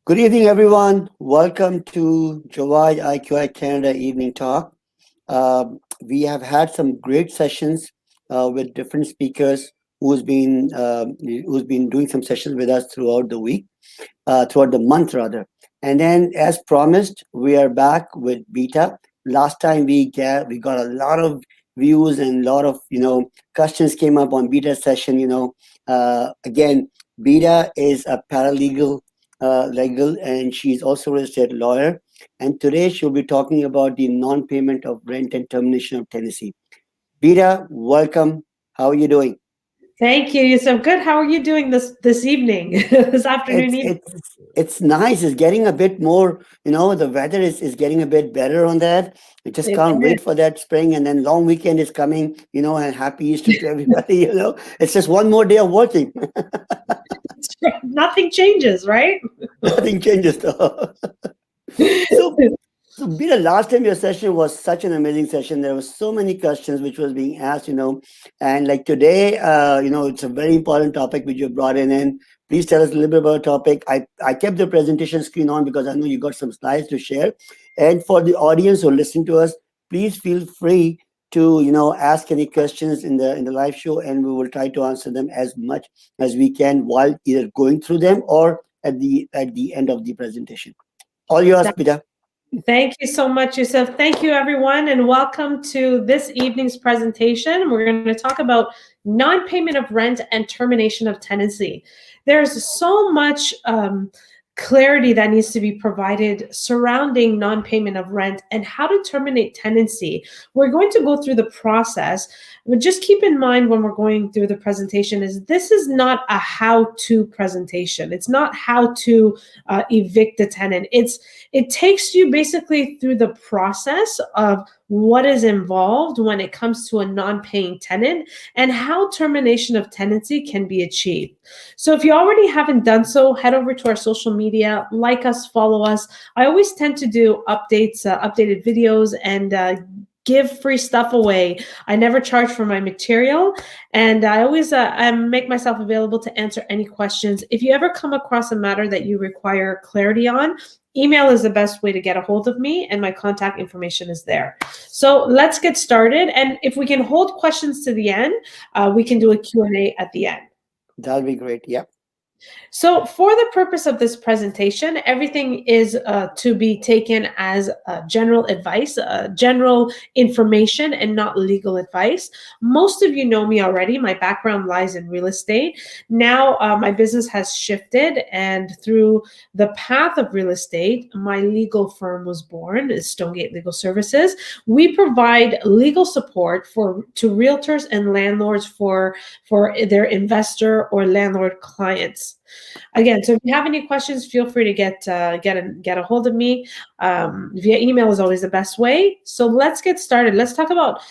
Good evening, everyone. Welcome to Jawad IQI Canada Evening Talk. We have had some great sessions with different speakers who's been doing some sessions with us throughout the week, throughout the month rather. And then, as promised, we are back with Bita. Last time we got a lot of views and a lot of questions came up on Bita session. Again, Bita is a paralegal legal, and she's also a registered lawyer. And today she'll be talking about the non-payment of rent and termination of tenancy. Bita, welcome. How are you doing? Thank you, Yusuf. Good. How are you doing this evening, this afternoon, It's evening? it's it's nice. It's getting a bit more. The weather is getting a bit better on that. We just It can't is. wait for that spring, and then long weekend is coming. and happy Easter to everybody. It's just one more day of working. Nothing changes, right? Nothing changes though. So So, Bina, last time your session was such an amazing session. There were so many questions which was being asked, and like today, it's a very important topic which you brought in. Please tell us a little bit about the topic. I kept the presentation screen on because I know you got some slides to share. And for the audience who listen to us, please feel free to, ask any questions in the live show, and we will try to answer them as much as we can while either going through them or at the end of the presentation. All yours, Bida. Thank you so much, Yusuf. Thank you, everyone, and welcome to this evening's presentation. We're going to talk about non-payment of rent and termination of tenancy. There's so much clarity that needs to be provided surrounding non-payment of rent and how to terminate tenancy. We're going to go through the process, but just keep in mind when we're going through the presentation is this is not a how-to presentation. It's not how to evict a tenant. It takes you basically through the process of what is involved when it comes to a non-paying tenant and how termination of tenancy can be achieved. So if you already haven't done so, head over to our social media, like us, follow us. I always tend to do updated videos, and give free stuff away. I never charge for my material, and I always make myself available to answer any questions. If you ever come across a matter that you require clarity on, email is the best way to get a hold of me, and my contact information is there. So let's get started. And if we can hold questions to the end, we can do a Q&A at the end. That'll be great. Yeah. So for the purpose of this presentation, everything is to be taken as general advice, general information, and not legal advice. Most of you know me already. My background lies in real estate. Now my business has shifted, and through the path of real estate, my legal firm was born, Stonegate Legal Services. We provide legal support to realtors and landlords for their investor or landlord clients. Again, so if you have any questions, feel free to get a hold of me. Via email is always the best way. So let's get started. Let's talk about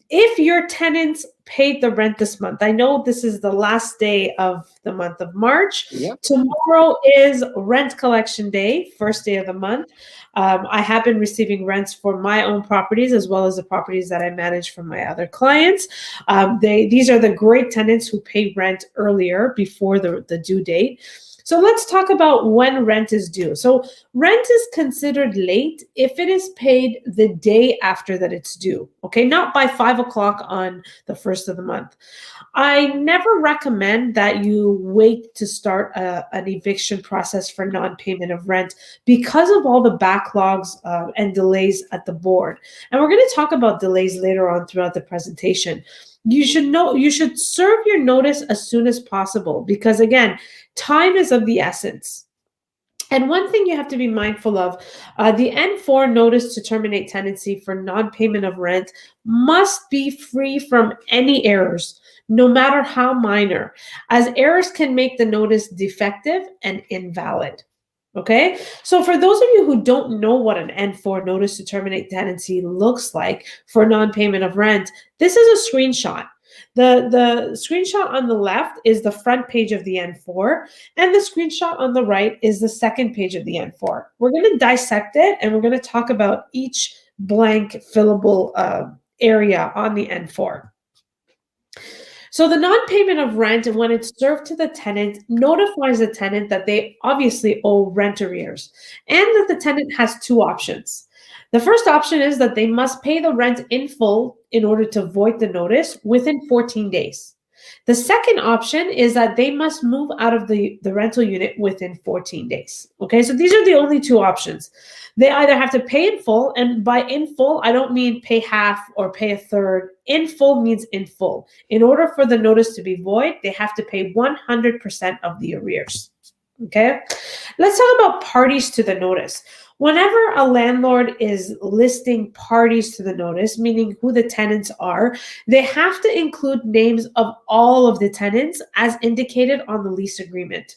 if your tenants paid the rent this month. I know this is the last day of the month of March. Yeah. Tomorrow is rent collection day, first day of the month. I have been receiving rents for my own properties as well as the properties that I manage for my other clients. These are the great tenants who pay rent earlier before the due date. So let's talk about when rent is due. So rent is considered late if it is paid the day after that it's due, okay? Not by 5 o'clock on the first of the month. I never recommend that you wait to start an eviction process for non-payment of rent because of all the backlogs and delays at the board. And we're going to talk about delays later on throughout the presentation. You should serve your notice as soon as possible because, again, time is of the essence. And one thing you have to be mindful of, the N4 notice to terminate tenancy for non-payment of rent must be free from any errors, no matter how minor, as errors can make the notice defective and invalid. Okay, so for those of you who don't know what an N4 notice to terminate tenancy looks like for non-payment of rent, this is a screenshot. The screenshot on the left is the front page of the N4, and the screenshot on the right is the second page of the N4. We're going to dissect it, and we're going to talk about each blank fillable area on the N4. So the non-payment of rent, when it's served to the tenant, notifies the tenant that they obviously owe rent arrears and that the tenant has two options. The first option is that they must pay the rent in full in order to void the notice within 14 days. The second option is that they must move out of the rental unit within 14 days. Okay, so these are the only two options. They either have to pay in full, and by in full, I don't mean pay half or pay a third. In full means in full. In order for the notice to be void, they have to pay 100% of the arrears. Okay, let's talk about parties to the notice. Whenever a landlord is listing parties to the notice, meaning who the tenants are, they have to include names of all of the tenants as indicated on the lease agreement.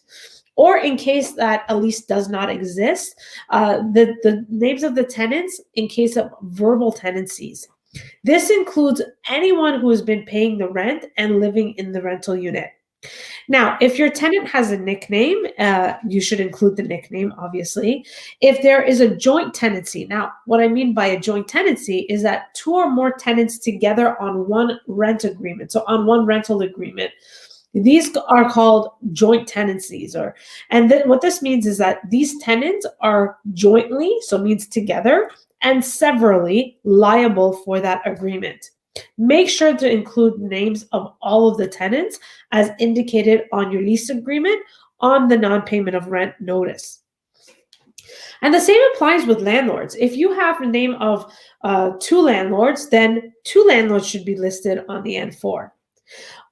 Or in case that a lease does not exist, the names of the tenants in case of verbal tenancies. This includes anyone who has been paying the rent and living in the rental unit. Now, if your tenant has a nickname, you should include the nickname, obviously. If there is a joint tenancy, now, what I mean by a joint tenancy is that two or more tenants together on one rent agreement, so on one rental agreement. These are called joint tenancies, and then what this means is that these tenants are jointly, so means together, and severally liable for that agreement. Make sure to include names of all of the tenants as indicated on your lease agreement on the non-payment of rent notice. And the same applies with landlords. If you have the name of two landlords, then two landlords should be listed on the N4.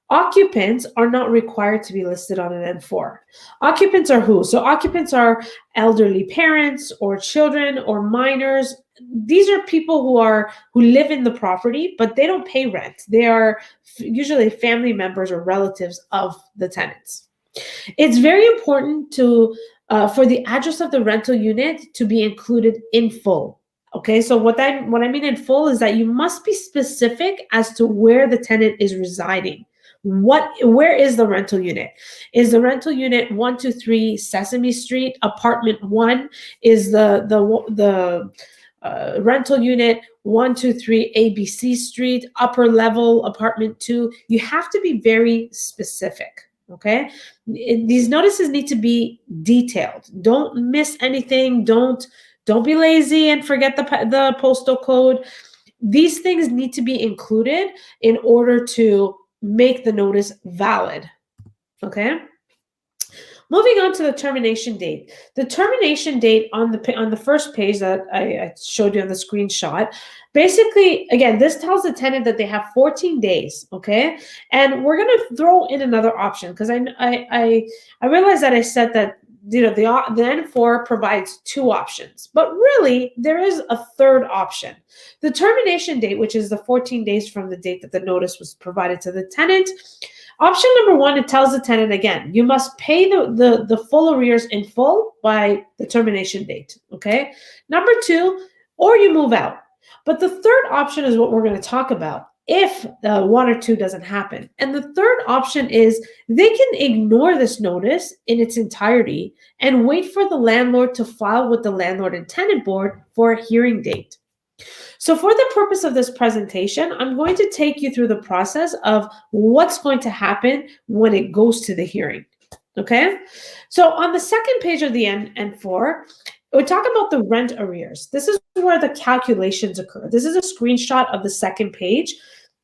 Occupants are not required to be listed on an N4. Occupants are who? So occupants are elderly parents or children or minors. These are people who live in the property, but they don't pay rent. They are usually family members or relatives of the tenants. It's very important for the address of the rental unit to be included in full. Okay, so what I mean in full is that you must be specific as to where the tenant is residing. Where is the rental unit? Is the rental unit 123 Sesame Street, apartment 1? Is the rental unit 123 ABC Street, upper level, apartment 2? You have to be very specific. Okay, these notices need to be detailed. Don't miss anything. Don't be lazy and forget the postal code. These things need to be included in order to make the notice valid. Okay. Moving on to the termination date. The termination date on the first page that I showed you on the screenshot, basically, again, this tells the tenant that they have 14 days, okay? And we're going to throw in another option because I realized that I said that the N4 provides two options, but really there is a third option. The termination date, which is the 14 days from the date that the notice was provided to the tenant. Option number 1, it tells the tenant again, you must pay the full arrears in full by the termination date, okay? Number 2, or you move out. But the third option is what we're going to talk about if 1 or 2 doesn't happen. And the third option is they can ignore this notice in its entirety and wait for the landlord to file with the landlord and tenant board for a hearing date. So for the purpose of this presentation, I'm going to take you through the process of what's going to happen when it goes to the hearing. Okay? So on the second page of the N4, we talk about the rent arrears. This is where the calculations occur. This is a screenshot of the second page.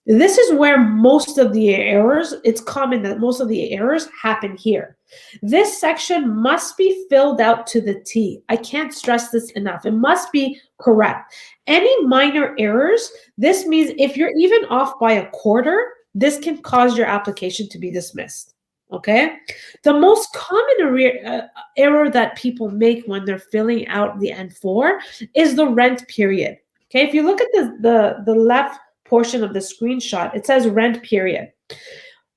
This is where most of the errors, it's common that most of the errors happen here. This section must be filled out to the T. I can't stress this enough. It must be correct. Any minor errors, this means if you're even off by a quarter, this can cause your application to be dismissed. Okay? The most common error that people make when they're filling out the N4 is the rent period. Okay? If you look at the left portion of the screenshot, it says rent period.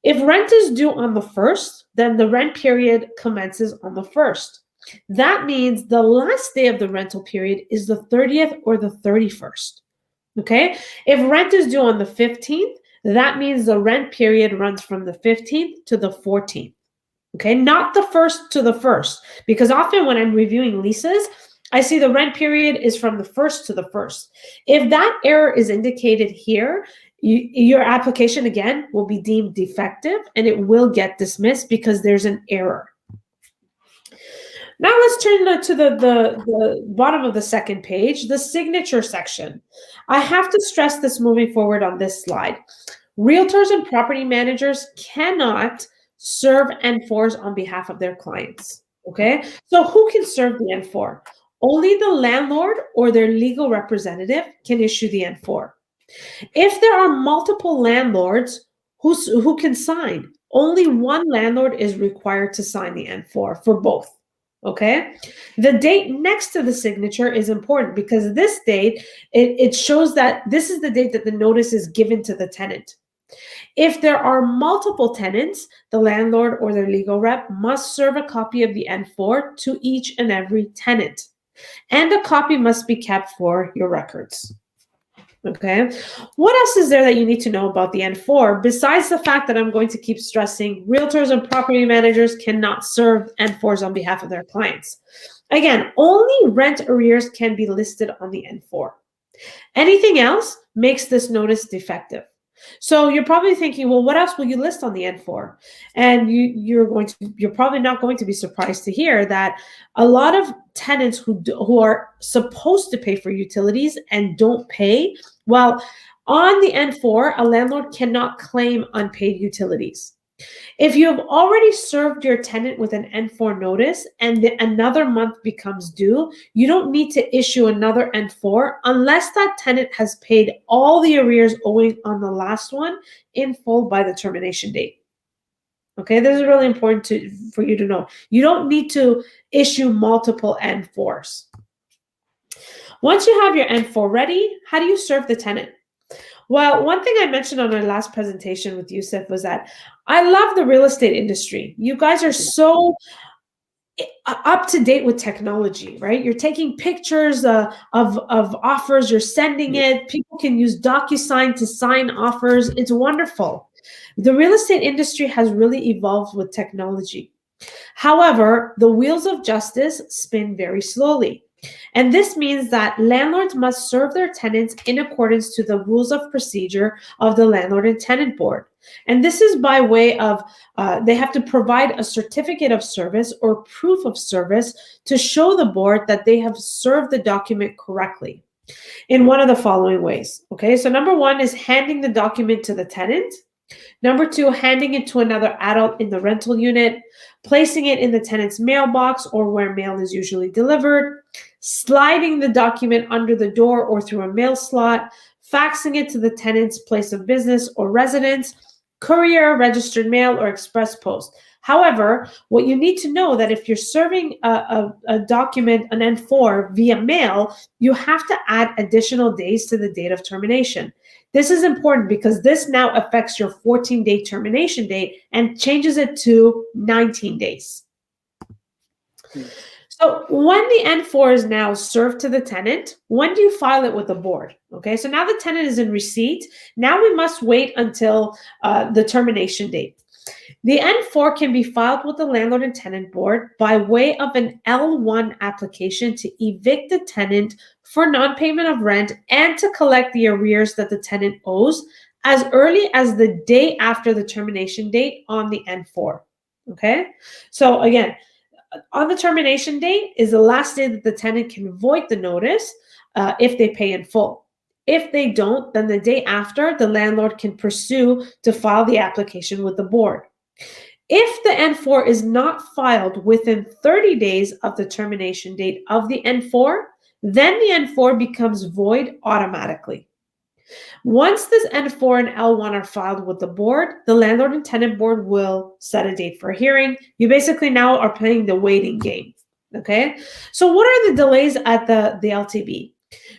If rent is due on the 1st, then the rent period commences on the 1st. That means the last day of the rental period is the 30th or the 31st. Okay? If rent is due on the 15th, that means the rent period runs from the 15th to the 14th. Okay? Not the 1st to the 1st, because often when I'm reviewing leases, I see the rent period is from the 1st to the 1st. If that error is indicated here, your application, again, will be deemed defective and it will get dismissed because there's an error. Now let's turn to the bottom of the second page, the signature section. I have to stress this moving forward on this slide. Realtors and property managers cannot serve N4s on behalf of their clients, okay? So who can serve the N4? Only the landlord or their legal representative can issue the N4. If there are multiple landlords who can sign, only one landlord is required to sign the N4 for both. Okay, the date next to the signature is important because this date, it shows that this is the date that the notice is given to the tenant. If there are multiple tenants, the landlord or their legal rep must serve a copy of the N4 to each and every tenant, and a copy must be kept for your records. Okay, what else is there that you need to know about the N4 besides the fact that I'm going to keep stressing realtors and property managers cannot serve N4s on behalf of their clients? Again, only rent arrears can be listed on the N4. Anything else makes this notice defective. So you're probably thinking, well, what else will you list on the N4? And you're probably not going to be surprised to hear that a lot of tenants who are supposed to pay for utilities and don't pay, well, on the N4, a landlord cannot claim unpaid utilities. If you have already served your tenant with an N4 notice and another month becomes due, you don't need to issue another N4 unless that tenant has paid all the arrears owing on the last one in full by the termination date. Okay, this is really important for you to know. You don't need to issue multiple N4s. Once you have your N4 ready, how do you serve the tenant? Well, one thing I mentioned on our last presentation with Yusuf was that I love the real estate industry. You guys are so up to date with technology, right? You're taking pictures of offers, you're sending it. People can use DocuSign to sign offers. It's wonderful. The real estate industry has really evolved with technology. However, the wheels of justice spin very slowly. And this means that landlords must serve their tenants in accordance to the rules of procedure of the Landlord and Tenant Board. And this is by way of, they have to provide a certificate of service or proof of service to show the board that they have served the document correctly in one of the following ways. Okay, so number one is handing the document to the tenant. Number two, handing it to another adult in the rental unit, placing it in the tenant's mailbox or where mail is usually delivered, sliding the document under the door or through a mail slot, faxing it to the tenant's place of business or residence, courier, registered mail, or express post. However, what you need to know that if you're serving a document, an N4 via mail, you have to add additional days to the date of termination. This is important because this now affects your 14-day termination date and changes it to 19 days. So when the N4 is now served to the tenant, when do you file it with the board? Okay, so now the tenant is in receipt. Now we must wait until the termination date. The N4 can be filed with the Landlord and Tenant Board by way of an L1 application to evict the tenant for non-payment of rent and to collect the arrears that the tenant owes as early as the day after the termination date on the N4. Okay, so again, on the termination date is the last day that the tenant can void the notice if they pay in full. If they don't, then the day after, the landlord can pursue to file the application with the board. If the N4 is not filed within 30 days of the termination date of the N4, then the N4 becomes void automatically. Once this N4 and L1 are filed with the board, the Landlord and Tenant Board will set a date for a hearing. You basically now are playing the waiting game, okay? So what are the delays at the LTB?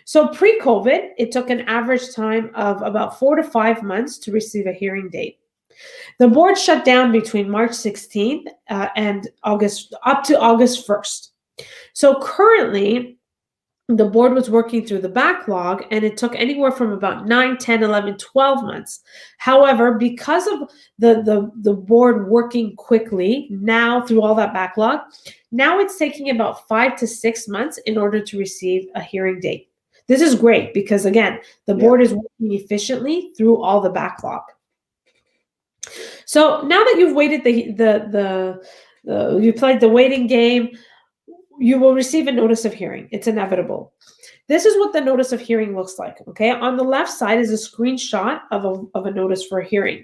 So pre-COVID, it took an average time of about 4 to 5 months to receive a hearing date. The board shut down between March 16th and August, up to August 1st. So currently, the board was working through the backlog and it took anywhere from about 9, 10, 11, 12 months. However, because of the board working quickly now through all that backlog, now it's taking about 5 to 6 months in order to receive a hearing date. This is great because, again, the board is working efficiently through all the backlog. So now that you've waited you played the waiting game, you will receive a notice of hearing. It's inevitable. This is what the notice of hearing looks like, okay? On the left side is a screenshot of a notice for a hearing.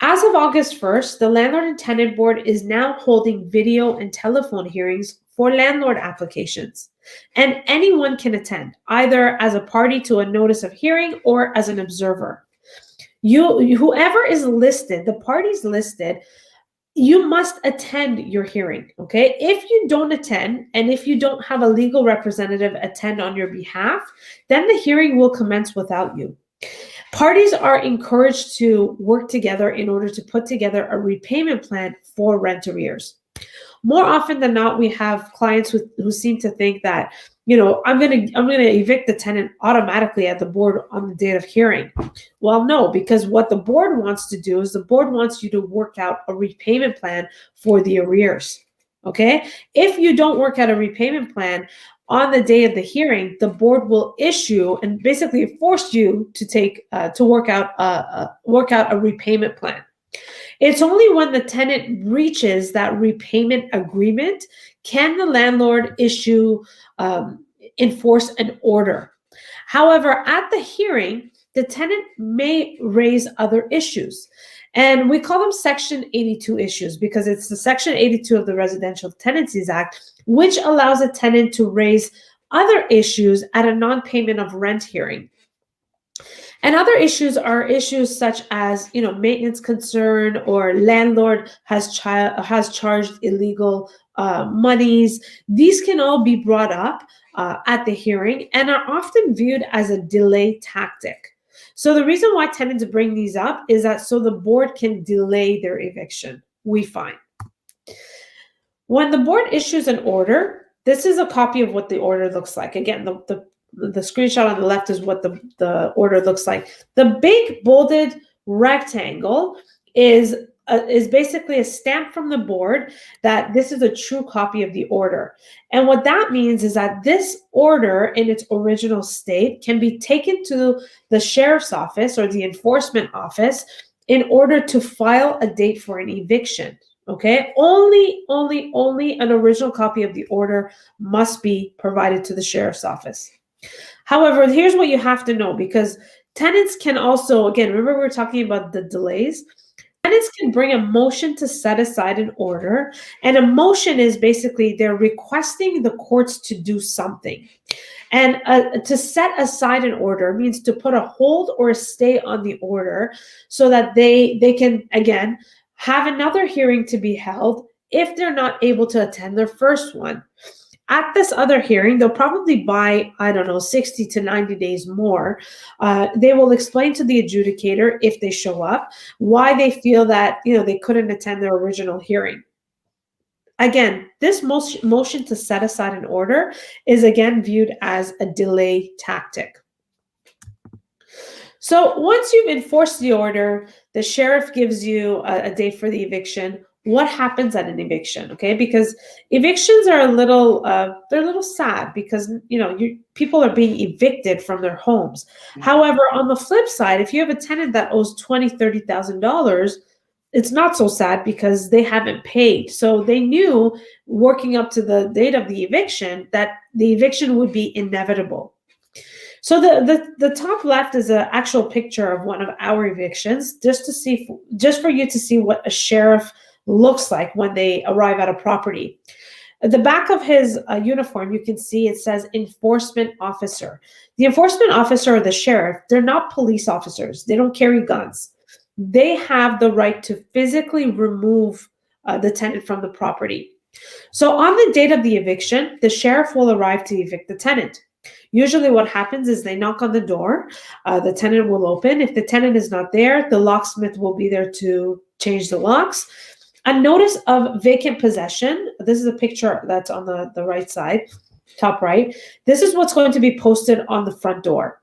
As of August 1st, the Landlord and Tenant Board is now holding video and telephone hearings for landlord applications. And anyone can attend, either as a party to a notice of hearing or as an observer. Whoever is listed, the parties listed, you must attend your hearing, okay? If you don't attend, and if you don't have a legal representative attend on your behalf, then the hearing will commence without you. Parties are encouraged to work together in order to put together a repayment plan for rent arrears. More often than not, we have clients who seem to think that, I'm gonna evict the tenant automatically at the board on the date of hearing. Well, no, because what the board wants to do is the board wants you to work out a repayment plan for the arrears. Okay? If you don't work out a repayment plan on the day of the hearing, the board will issue and basically force you to work out a repayment plan. It's only when the tenant reaches that repayment agreement can the landlord enforce an order. However, at the hearing, the tenant may raise other issues. And we call them Section 82 issues because it's the Section 82 of the Residential Tenancies Act, which allows a tenant to raise other issues at a non-payment of rent hearing. And other issues are issues such as, maintenance concern, or landlord has charged illegal monies. These can all be brought up at the hearing and are often viewed as a delay tactic. So the reason why tenants bring these up is that so the board can delay their eviction, we find. When the board issues an order, this is a copy of what the order looks like. Again, the screenshot on the left is what the order looks like. The big bolded rectangle is basically a stamp from the board that this is a true copy of the order. And what that means is that this order in its original state can be taken to the sheriff's office or the enforcement office in order to file a date for an eviction. Okay, only an original copy of the order must be provided to the sheriff's office. However, here's what you have to know, because tenants can also, again, remember we were talking about the delays. Tenants can bring a motion to set aside an order, and a motion is basically they're requesting the courts to do something. And to set aside an order means to put a hold or a stay on the order so that they can, again, have another hearing to be held if they're not able to attend their first one. At this other hearing, they'll probably buy, 60 to 90 days more. They will explain to the adjudicator, if they show up, why they feel that, they couldn't attend their original hearing. Again, this motion to set aside an order is again viewed as a delay tactic. So once you've enforced the order, the sheriff gives you a date for the eviction. What happens at an eviction? Okay, because evictions are they're a little sad because people are being evicted from their homes. Mm-hmm. However, on the flip side, if you have a tenant that owes $20,000, $30,000, it's not so sad because they haven't paid. So they knew working up to the date of the eviction that the eviction would be inevitable. So the top left is an actual picture of one of our evictions, just for you to see what a sheriff looks like when they arrive at a property. At the back of his uniform, you can see it says enforcement officer. The enforcement officer or the sheriff, they're not police officers. They don't carry guns. They have the right to physically remove the tenant from the property. So on the date of the eviction, the sheriff will arrive to evict the tenant. Usually what happens is they knock on the door, the tenant will open. If the tenant is not there, the locksmith will be there to change the locks. A notice of vacant possession, this is a picture that's on the right side, top right. This is what's going to be posted on the front door.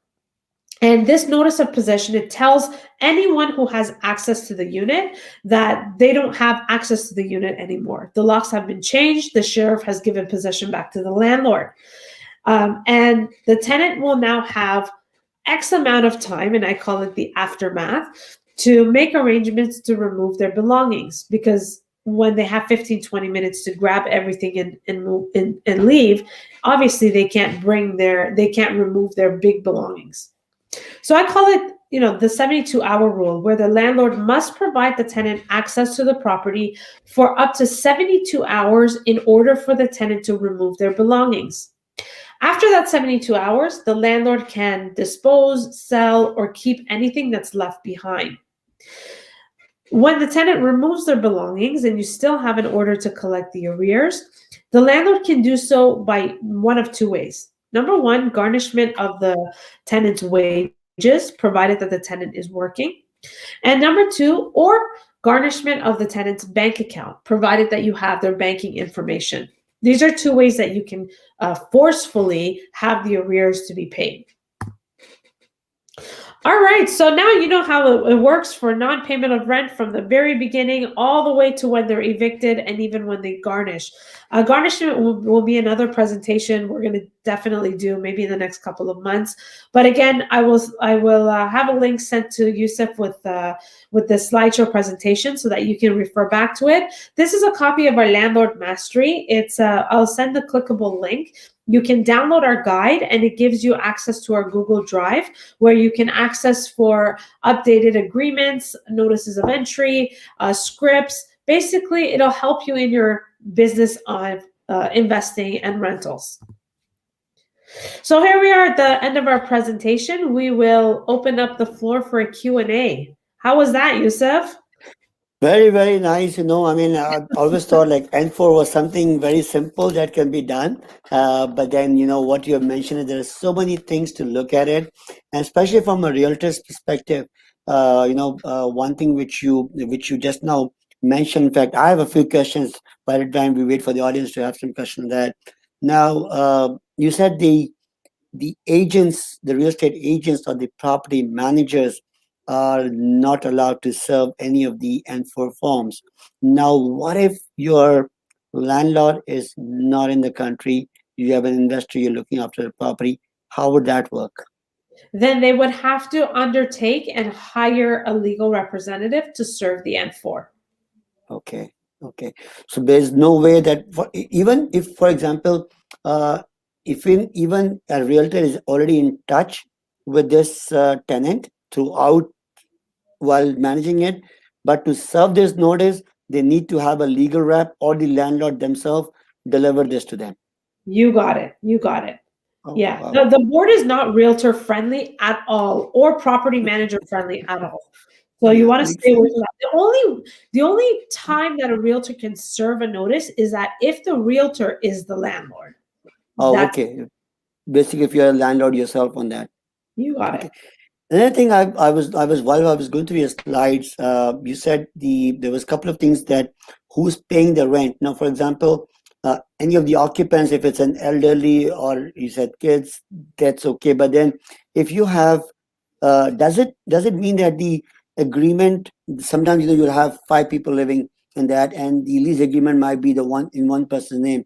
And this notice of possession, it tells anyone who has access to the unit that they don't have access to the unit anymore. The locks have been changed. The sheriff has given possession back to the landlord. And the tenant will now have X amount of time, and I call it the aftermath, to make arrangements to remove their belongings. Because when they have 15, 20 minutes to grab everything and leave, obviously they can't remove their big belongings. So I call it, the 72-hour rule, where the landlord must provide the tenant access to the property for up to 72 hours in order for the tenant to remove their belongings. After that 72 hours, the landlord can dispose, sell, or keep anything that's left behind. When the tenant removes their belongings and you still have an order to collect the arrears, the landlord can do so by one of two ways. Number one, garnishment of the tenant's wages, provided that the tenant is working. And number two, or garnishment of the tenant's bank account, provided that you have their banking information. These are two ways that you can forcefully have the arrears to be paid. All right, so now you know how it works for non-payment of rent from the very beginning all the way to when they're evicted and even when they garnish. Garnishment will be another presentation we're going to definitely do maybe in the next couple of months. But again, I will have a link sent to Yusuf with the slideshow presentation so that you can refer back to it. This is a copy of our Landlord Mastery. I'll send the clickable link. You can download our guide, and it gives you access to our Google Drive, where you can access for updated agreements, notices of entry, scripts. Basically, it'll help you in your business on investing and rentals. So here we are at the end of our presentation. We will open up the floor for a Q&A. How was that, Yusuf? Very, very nice. I always thought like N4 was something very simple that can be done. But then, what you have mentioned, is there are so many things to look at it, and especially from a realtor's perspective. One thing which you just now mentioned. In fact, I have a few questions. By the time we wait for the audience to have some questions on that. Now, you said the agents, the real estate agents or the property managers are not allowed to serve any of the N4 forms. Now, what if your landlord is not in the country? You have an investor, you're looking after the property. How would that work? Then they would have to undertake and hire a legal representative to serve the N4. Okay. So there's no way that even if, for example, if even a realtor is already in touch with this tenant throughout while managing it, but to serve this notice, they need to have a legal rep or the landlord themselves deliver this to them. You got it. Oh, Yeah, wow. the board is not realtor friendly at all, or property manager friendly at all. So you Yeah, want to makes stay away sense. from that. The only time that a realtor can serve a notice is that if the realtor is the landlord. Oh, That's okay. Basically, if you're a landlord yourself on that. You got Okay. it. Another thing, I was while I was going through your slides, you said there was a couple of things that who's paying the rent. Now, for example, any of the occupants, if it's an elderly or you said kids, that's okay. But then, if you have, does it mean that the agreement sometimes you'll have five people living in that, and the lease agreement might be the one in one person's name.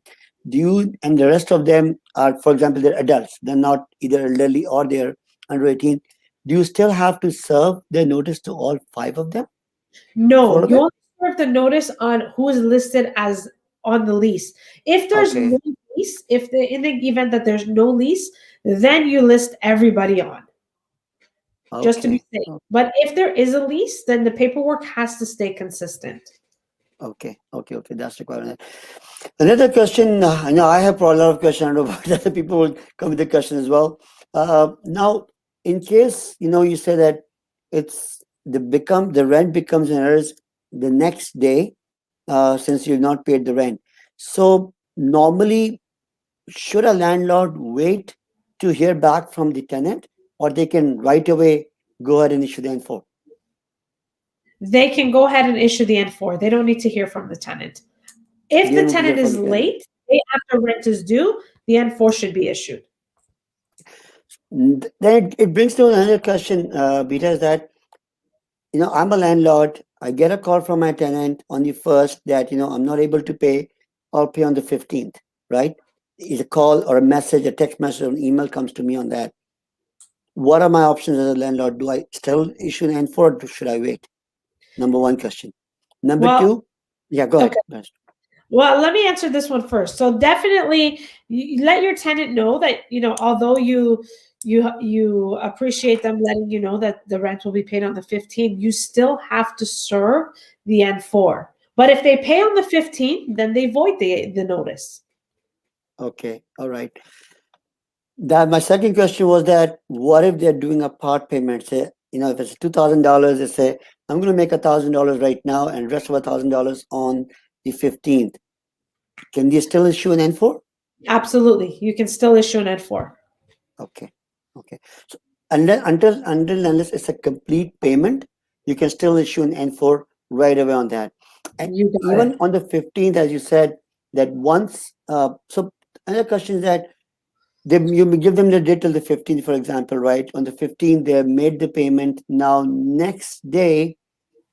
Do you and the rest of them are, for example, they're adults. They're not either elderly or they're under 18. Do you still have to serve the notice to all five of them? Four No, of you them? only serve the notice on who is listed as on the lease. If there's Okay. no lease, in the event that there's no lease, then you list everybody on, just to be Okay. safe. But if there is a lease, then the paperwork has to stay consistent. Okay. That's required. Another question. I know I have a lot of questions. I don't know if other people will come with the question as well. Now, in case you say that the rent becomes an arrears the next day, since you've not paid the rent. So normally, should a landlord wait to hear back from the tenant, or they can right away go ahead and issue the N4? They can go ahead and issue the N4. They don't need to hear from the tenant. If They the don't need to hear tenant from is the tenant. late, day after rent is due, the N4 should be issued. Then it brings to another question, Bita, is that I'm a landlord. I get a call from my tenant on the first that I'm not able to pay. I'll pay on the 15th, right? is a call or a message, a text message or an email comes to me on that, what are my options as a landlord? Do I still issue an N4 or should I wait? Number one question. Number Well, two, yeah, go okay. ahead. Well, let me answer this one first. So definitely let your tenant know that, although you appreciate them letting you know that the rent will be paid on the 15th, you still have to serve the N4. But if they pay on the 15th, then they void the notice. Okay, all right. That my second question was that what if they're doing a part payment? Say, if it's $2,000, they say I'm going to make $1,000 right now and rest of $1,000 on the 15th. Can they still issue an N4? Absolutely. You can still issue an N4. Okay, okay. So until unless it's a complete payment, you can still issue an N4 right away on that. And You got even it. on the 15th, as you said, that once. So another question is that you give them the date till the 15th, for example, right? On the 15th, they have made the payment. Now, next day,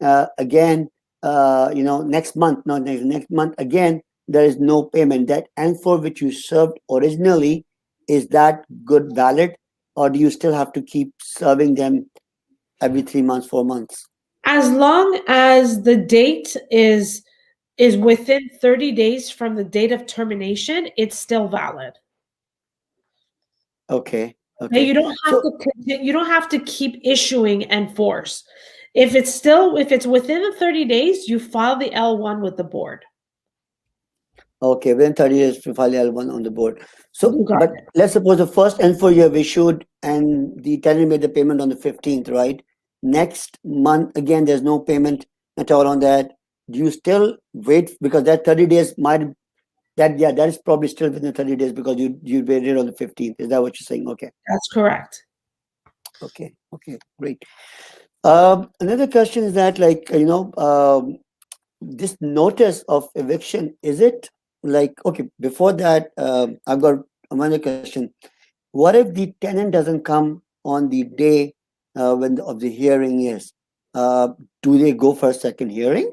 again, next month, not next month, again, there is no payment. That N4 which you served originally, is that good, valid, or do you still have to keep serving them every 3 months, 4 months? As long as the date is within 30 days from the date of termination, it's still valid. Okay, Okay, okay. So, you don't have to keep issuing N4s. If it's within the 30 days, you file the L1 with the board. okay, within 30 days to file L1 on the board. So, You got but it. let's suppose the first N4 you have issued and the tenant made the payment on the 15th, right? Next month, again, there's no payment at all on that. Do you still wait? Because that 30 days that is probably still within 30 days because you waited on the 15th. Is that what you're saying? Okay, That's correct. okay, great. Another question is that, like, this notice of eviction, is it like, okay, before that, I've got another question. What if the tenant doesn't come on the day of the hearing is? Uh, do they go for a second hearing?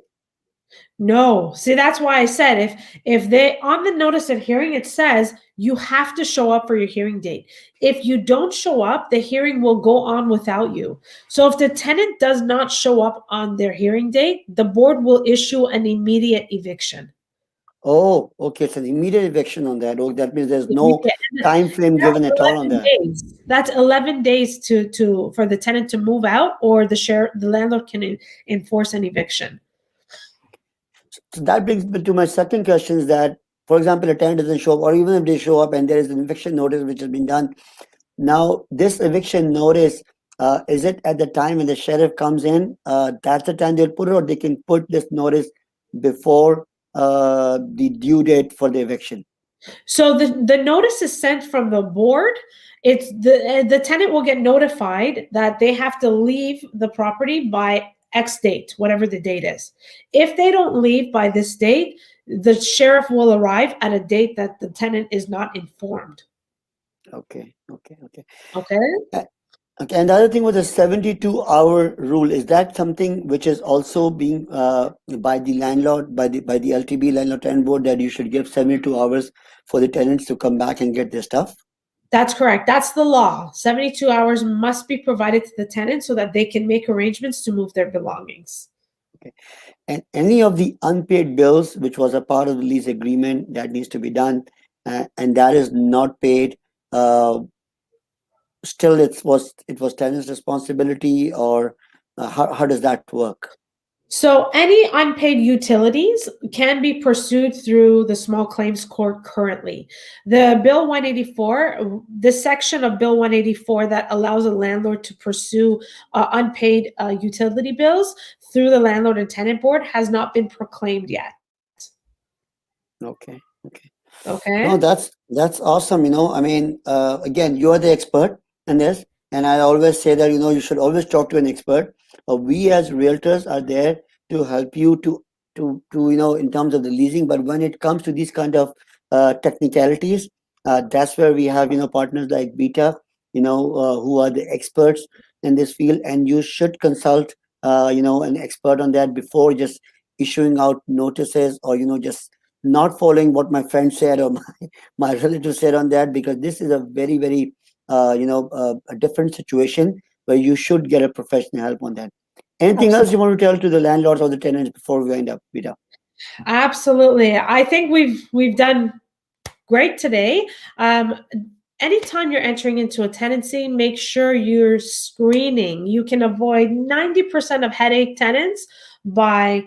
No. See, that's why I said if they on the notice of hearing it says you have to show up for your hearing date. If you don't show up, the hearing will go on without you. So if the tenant does not show up on their hearing date, the board will issue an immediate eviction. Oh, okay, it's an immediate eviction on that. Oh, that means there's no Immediate. time frame That's given at all on 11 that. days. That's 11 days to for the tenant to move out, or the landlord can enforce an eviction. So that brings me to my second question is that, for example, a tenant doesn't show up, or even if they show up and there is an eviction notice which has been done. Now, this eviction notice, is it at the time when the sheriff comes in? That's the time they'll put it, or they can put this notice before the due date for the eviction? So the notice is sent from the board. It's the tenant will get notified that they have to leave the property by X date, whatever the date is. If they don't leave by this date, the sheriff will arrive at a date that the tenant is not informed. Okay. Okay. Uh, Okay, and the other thing was the 72-hour rule. Is that something which is also being by the landlord, by the LTB, landlord tenant board, that you should give 72 hours for the tenants to come back and get their stuff? That's correct. That's the law. 72 hours must be provided to the tenant so that they can make arrangements to move their belongings. Okay. And any of the unpaid bills, which was a part of the lease agreement, that needs to be done, and that is not paid, uh, still it was tenant's responsibility, or how does that work? So any unpaid utilities can be pursued through the small claims court currently. The Bill 184, the section of Bill 184 that allows a landlord to pursue unpaid utility bills through the landlord and tenant board has not been proclaimed yet. Okay. Okay. No, that's awesome. I mean, again, you are the expert in this, and I always say that you should always talk to an expert. We as realtors are there to help you to in terms of the leasing. But when it comes to these kind of technicalities, that's where we have partners like Bita, who are the experts in this field, and you should consult an expert on that before just issuing out notices, or just not following what my friend said or my relative said on that, because this is a very, very, a different situation where you should get a professional help on that. Anything else Absolutely. you want to tell to the landlords or the tenants before we wind up, Bita? Absolutely. I think we've done great today. Anytime you're entering into a tenancy, make sure you're screening. You can avoid 90% of headache tenants by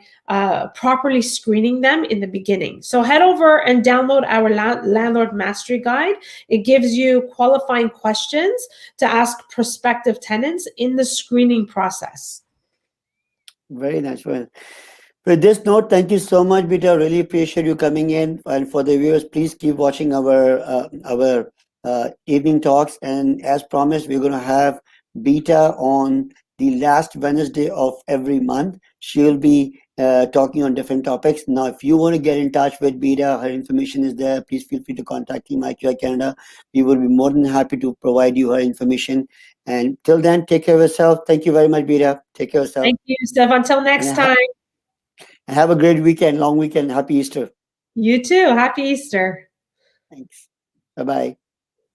properly screening them in the beginning. So head over and download our landlord mastery guide. It gives you qualifying questions to ask prospective tenants in the screening process. Very nice. Well, with this note, thank you so much, Bita. Really appreciate you coming in. And for the viewers, please keep watching our evening talks. And as promised, we're going to have Bita on the last Wednesday of every month. She'll be talking on different topics. Now, if you want to get in touch with Bita, her information is there. Please feel free to contact Team IQI Canada. We will be more than happy to provide you her information. And till then, take care of yourself. Thank you very much, Bita. Take care of yourself. Thank you, Steph. Until next And time. have a great weekend, long weekend. Happy Easter. You too. Happy Easter. Thanks. Bye bye.